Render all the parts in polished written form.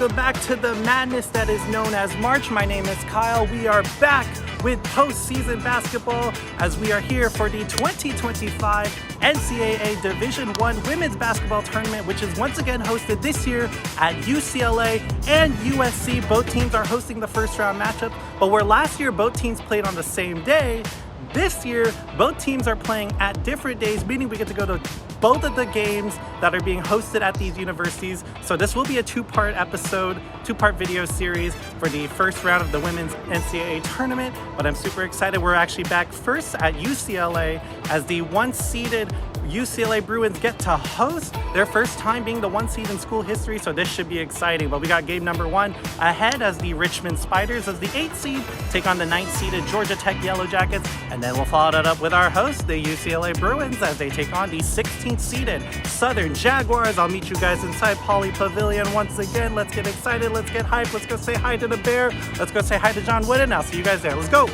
welcome back to the madness that is known as March. My name is Kyle. We are back with postseason basketball as we are here for the 2025 NCAA Division I Women's Basketball Tournament, which is once again hosted this year at UCLA and USC. Both teams are hosting the first round matchup, but where last year both teams played on the same day, this year both teams are playing at different days, meaning we get to go to both of the games that are being hosted at these universities. So this will be a two-part video series for the first round of the women's NCAA tournament, but I'm super excited. We're actually back first at UCLA as the one-seeded UCLA Bruins get to host their first time being the one seed in school history, so this should be exciting. But we got game number one ahead as the Richmond Spiders as the 8th seed take on the 9th seeded Georgia Tech Yellow Jackets, and then we'll follow that up with our host, the UCLA Bruins, as they take on the 16th seeded Southern Jaguars. I'll meet you guys inside Pauley Pavilion once again. Let's get excited, let's get hyped, let's go say hi to the Bear, let's go say hi to John Wooden. I'll see you guys there. Let's go.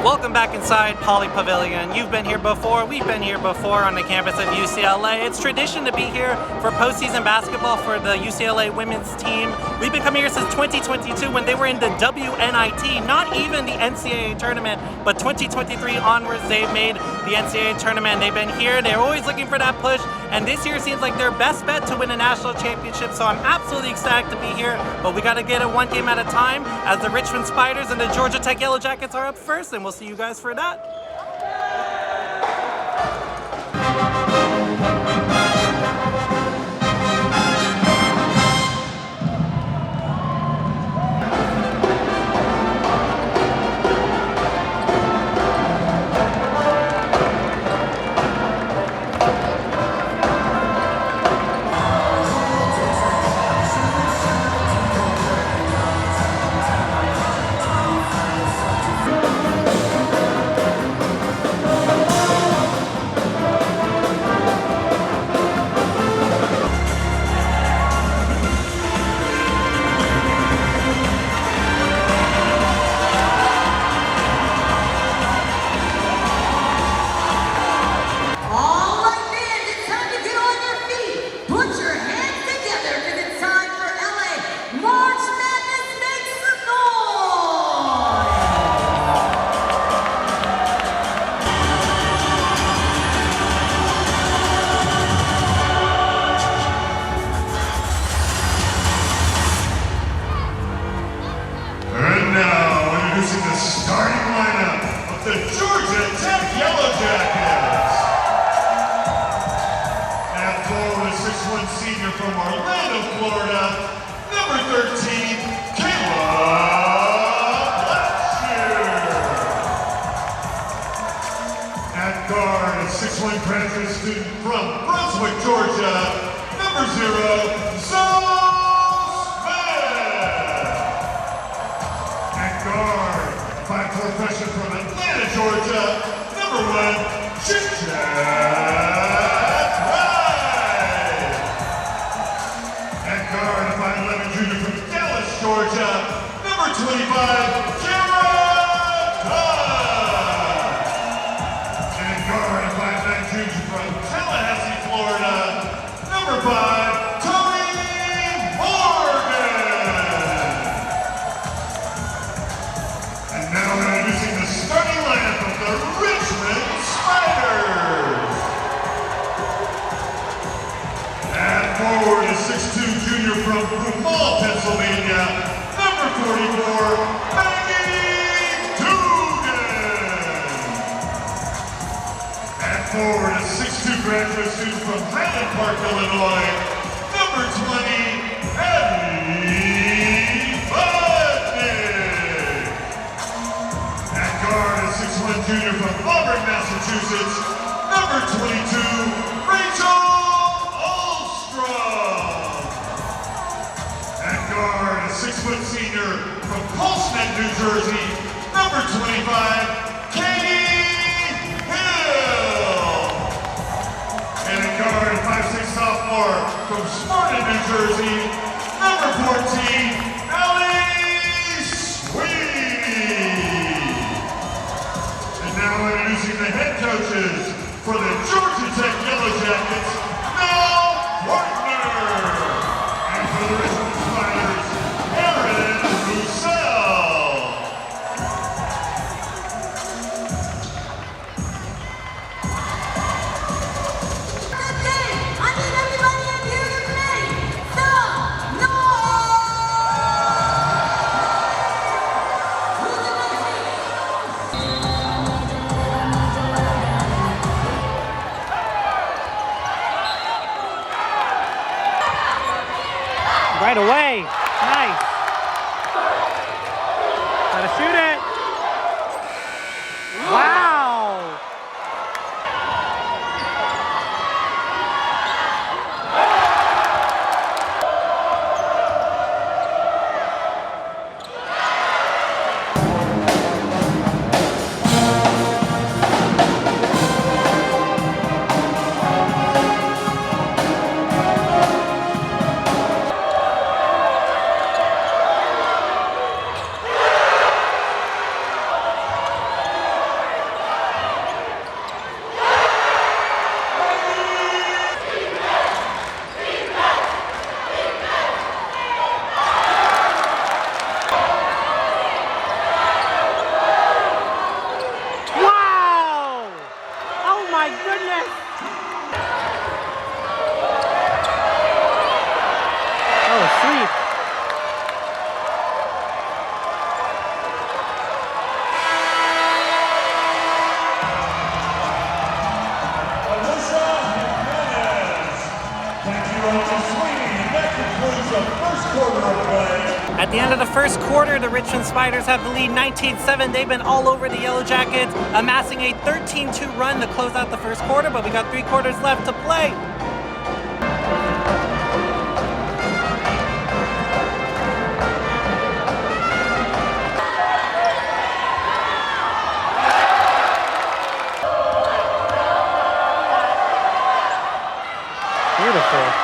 Welcome back inside Pauley Pavilion. You've been here before, we've been here before on the campus of UCLA. It's tradition to be here for postseason basketball for the UCLA women's team. We've been coming here since 2022 when they were in the WNIT, not even the NCAA tournament, but 2023 onwards they've made the NCAA tournament. They've been here, they're always looking for that push, and this year seems like their best bet to win a national championship, so I'm absolutely ecstatic to be here, but we gotta get it one game at a time as the Richmond Spiders and the Georgia Tech Yellow Jackets are up first, and we'll see you guys for that. The starting lineup of the Georgia Tech Yellow Jackets. At forward, a 6'1" senior from Orlando, Florida, number 13, Khayle. At guard, a 6'1" graduate student from Brunswick, Georgia, number 0, Zoe. Freshman from Atlanta, Georgia, number 1, Shoutout. At guard, a 5'11" junior from Dallas, Georgia, number 25, At guard, a 5'9" junior from Tallahassee, Florida, number 5, Richmond Spiders. At forward, a 6'2" junior from Vermont, Pennsylvania, number 44, At forward, a 6'2" graduate student from Highland Park, Illinois, number 20, Abby. Massachusetts, number 22, Rachel Olstrom. At guard, a 6-foot senior from Polsnet, New Jersey, number 25, and a guard, 5'6" sophomore from Sparta, New Jersey, number 14, Allie Sweeney. And now introducing the head coaches for the Georgia Tech Yellow Jackets, Mel Partner. And for the Richmond Spiders, Aaron Roussel. Right away. Nice. Gotta shoot it. Wow. At the end of the first quarter, the Richmond Spiders have the lead 19-7. They've been all over the Yellow Jackets, amassing a 13-2 run to close out the first quarter, but we got 3 quarters left to play. Beautiful.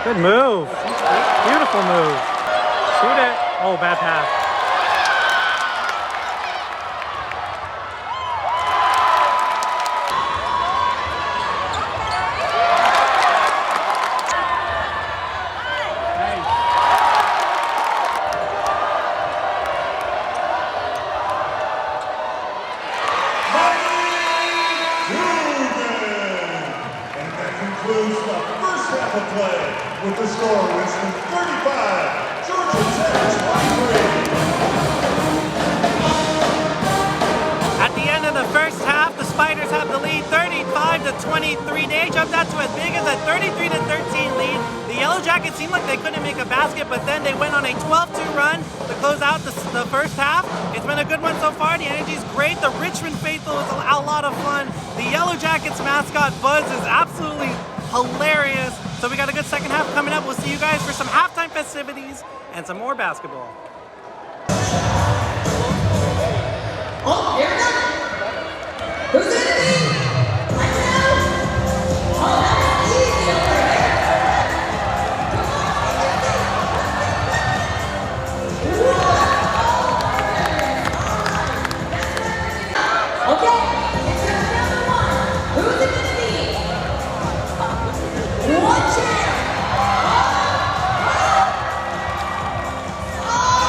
Good move. Beautiful move. Shoot it. Oh, bad pass. With the score, Richmond 35, Georgia Tech 23. At the end of the first half, the Spiders have the lead 35-23. They jumped out to as big as a 33-13 lead. The Yellow Jackets seemed like they couldn't make a basket, but then they went on a 12-2 run to close out the first half. It's been a good one so far. The energy's great. The Richmond faithful was a lot of fun. The Yellow Jackets mascot Buzz is absolutely hilarious. So we got a good second half coming up. We'll see you guys for some halftime festivities and some more basketball. Oh, here we go. Who's it gonna be? Right now? Oh, that's easy over here. Okay, it's your number one. Who's it gonna be? Watch it! Oh!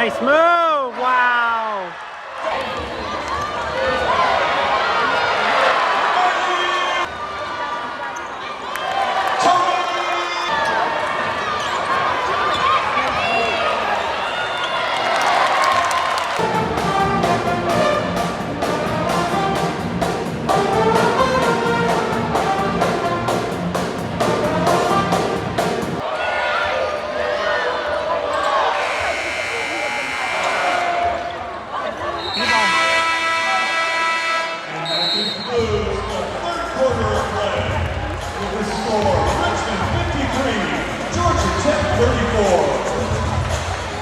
Nice move. Wow.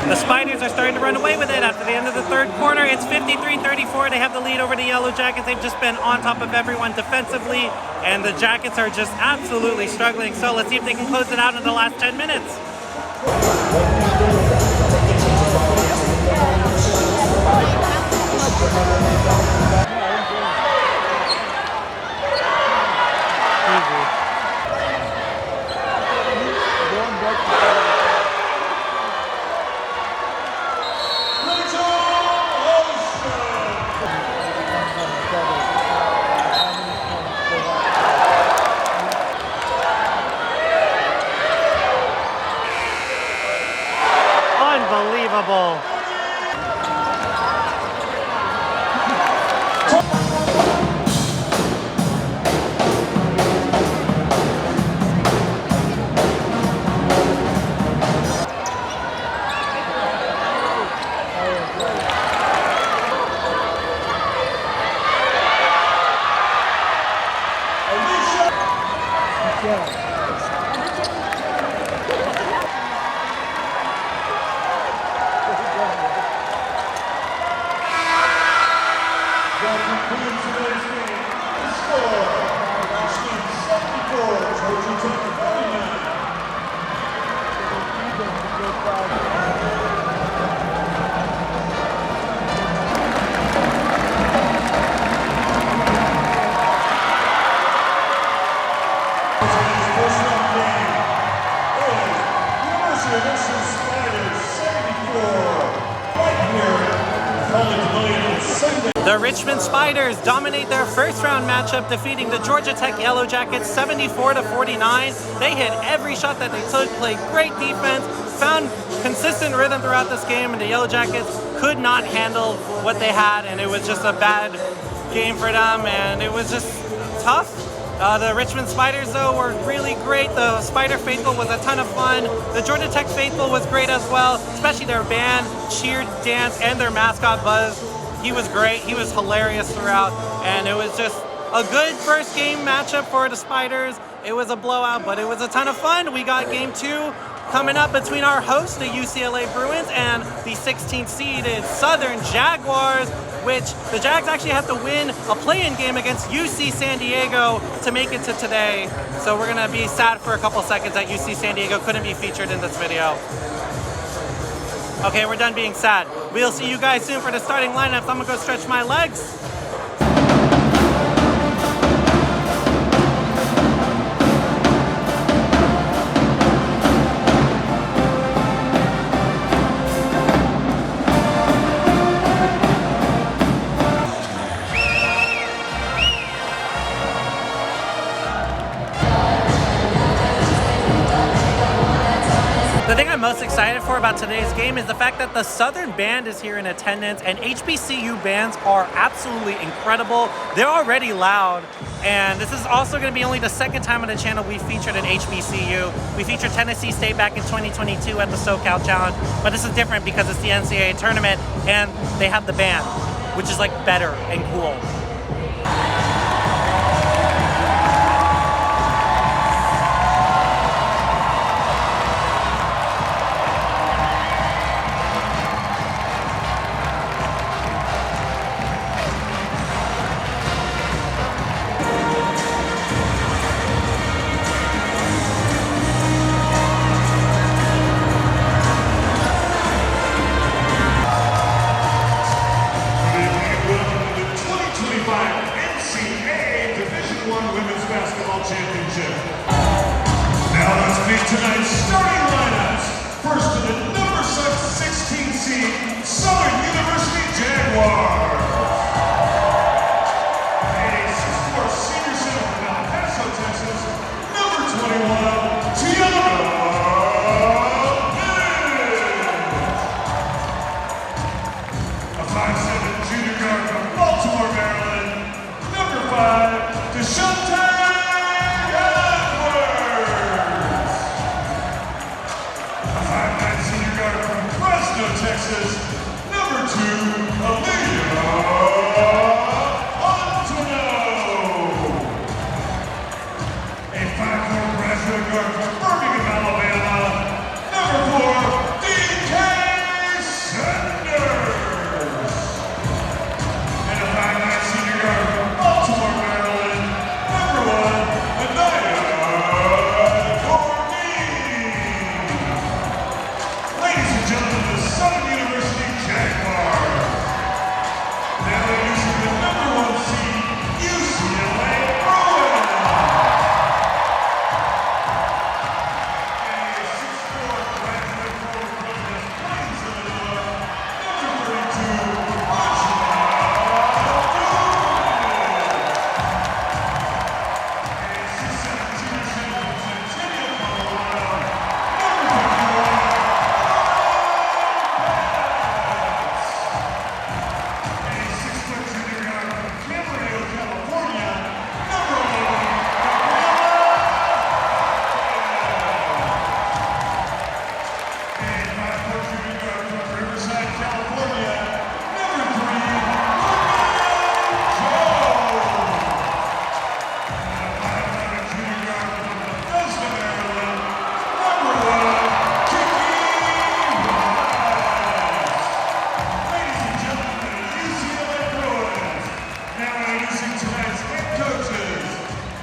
The Spiders are starting to run away with it after the end of the third quarter. It's 53-34. They have the lead over the Yellow Jackets. They've just been on top of everyone defensively, and the Jackets are just absolutely struggling. So let's see if they can close it out in the last 10 minutes. Unbelievable. The Richmond Spiders dominate their first-round matchup, defeating the Georgia Tech Yellow Jackets 74-49. They hit every shot that they took, played great defense, found consistent rhythm throughout this game, and the Yellow Jackets could not handle what they had, and it was just a bad game for them, and it was just tough. The Richmond Spiders, though, were really great. The Spider Faithful was a ton of fun. The Georgia Tech Faithful was great as well, especially their band, cheered, danced, and their mascot, Buzz. He was great. He was hilarious throughout, and it was just a good first game matchup for the Spiders. It was a blowout, but it was a ton of fun. We got game 2 coming up between our hosts, the UCLA Bruins, and the 16th seeded Southern Jaguars, which the Jags actually have to win a play-in game against UC San Diego to make it to today. So we're gonna be sad for a couple seconds that UC San Diego couldn't be featured in this video. Okay, we're done being sad. We'll see you guys soon for the starting lineups. I'm gonna go stretch my legs. The thing I'm most excited for about today's game is the fact that the Southern Band is here in attendance, and HBCU bands are absolutely incredible. They're already loud, and this is also going to be only the second time on the channel we featured an HBCU. We featured Tennessee State back in 2022 at the SoCal Challenge, but this is different because it's the NCAA tournament, and they have the band, which is like better and cool. NCAA Division I Women's Basketball Championship. Now let's meet tonight's starting lineups. First to the number 16 seed, Jaguars. A 6'4" senior center from El Paso, Texas, number 21, Tiana. A 5'7" junior guard from Baltimore, Maryland, number 5, Shoutout. Texas, number 2, a 5'4" graduate guard from Birmingham, Alabama, number 4, DK Sanders. And a 5'9" senior guard from Baltimore, Maryland, number 1, Anaya Courtney. Ladies and gentlemen, the Southern Jaguars. Now introducing the number 1 seed, UCLA Bruins. A 6'4" graduate forward from Des Plaines, Illinois, number 32, Richmond. A 6'7" junior center from Centennial, Colorado, number 51.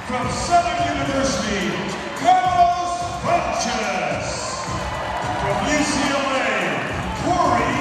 From Southern University, Khayle. From UCLA, Pauley.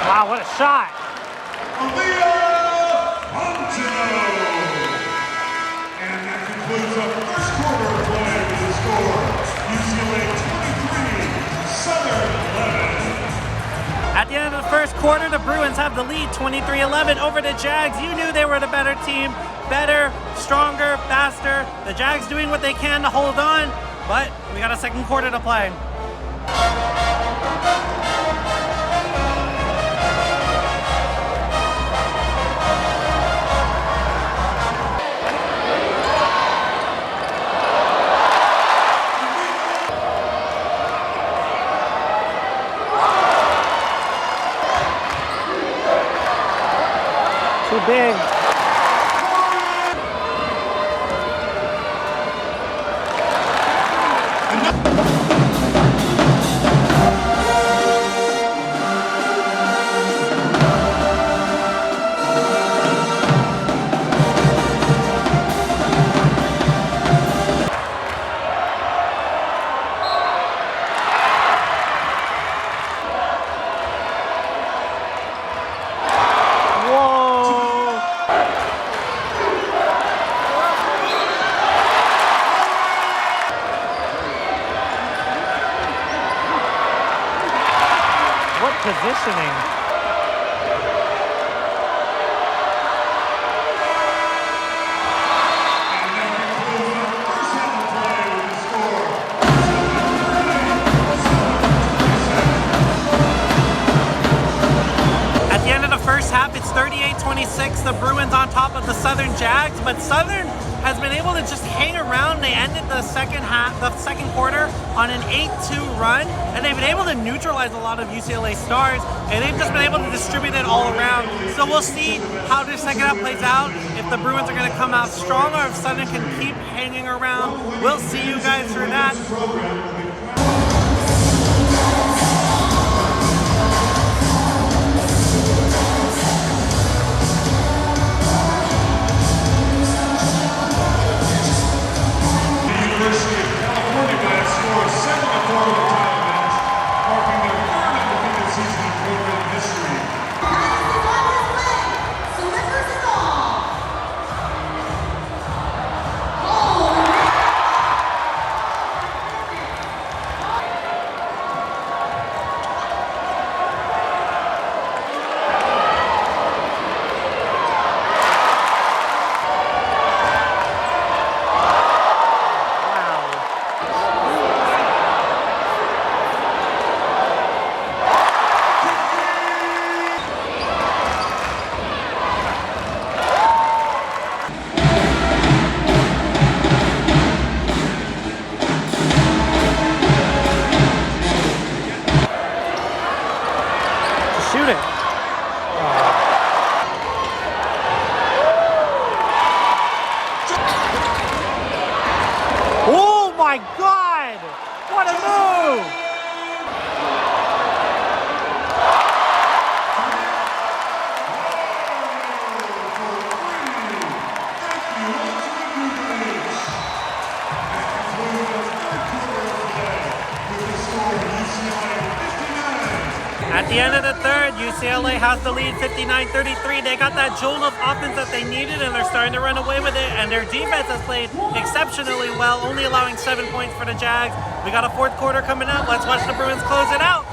Wow, what a shot. And that concludes our first quarter of play with the score. UCLA 23, Southern 11. At the end of the first quarter, the Bruins have the lead 23-11 over the Jags. You knew they were the better team. Better, stronger, faster. The Jags doing what they can to hold on, but we got a second quarter to play. Too big. conditioning. At the end of the first half, it's 38-26. The Bruins on top of the Southern Jags, but Southern has been able to just hang around. They ended the second quarter on an 8-2 run, and they've been able to neutralize a lot of UCLA stars, and they've just been able to distribute it all around. So we'll see how this second half plays out, if the Bruins are going to come out strong or if Southern can keep hanging around. We'll see you guys through that. Shoot it. Oh my God! What a move! At the end of the third, UCLA has the lead 59-33. They got that jolt of offense that they needed, and they're starting to run away with it. And their defense has played exceptionally well, only allowing 7 points for the Jags. We got a fourth quarter coming up. Let's watch the Bruins close it out.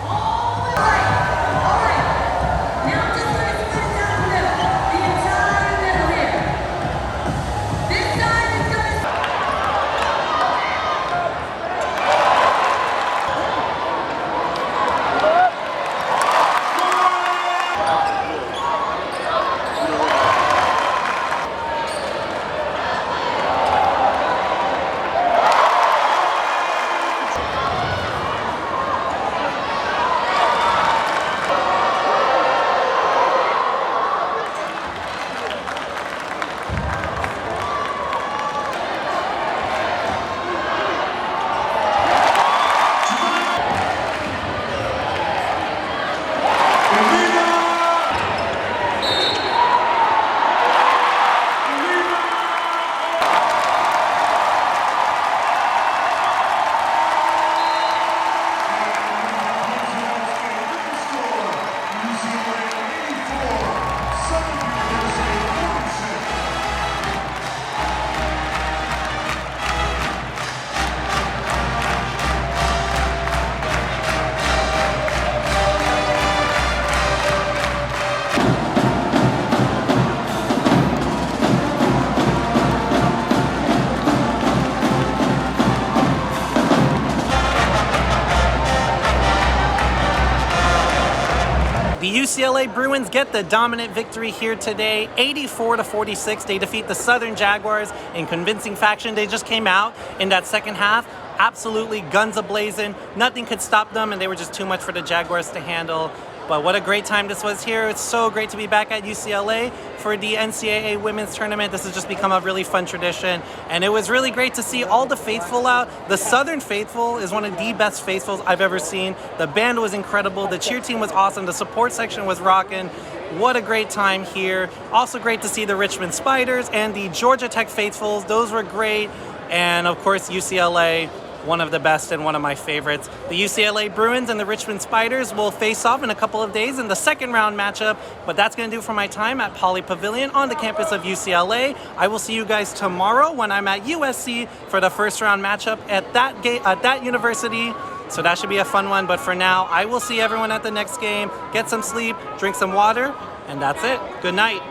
The UCLA Bruins get the dominant victory here today, 84-46. They defeat the Southern Jaguars in convincing fashion. They just came out in that second half, absolutely guns a-blazing. Nothing could stop them, and they were just too much for the Jaguars to handle. But what a great time this was here. It's so great to be back at UCLA for the NCAA Women's Tournament. This has just become a really fun tradition. And it was really great to see all the faithful out. The Southern faithful is one of the best faithfuls I've ever seen. The band was incredible. The cheer team was awesome. The support section was rocking. What a great time here. Also great to see the Richmond Spiders and the Georgia Tech faithfuls. Those were great. And of course, UCLA, one of the best and one of my favorites. The UCLA Bruins and the Richmond Spiders will face off in a couple of days in the second round matchup, but that's going to do for my time at Pauley Pavilion on the campus of UCLA. I will see you guys tomorrow when I'm at USC for the first round matchup at that university. So that should be a fun one. But for now, I will see everyone at the next game. Get some sleep, drink some water, and that's it. Good night.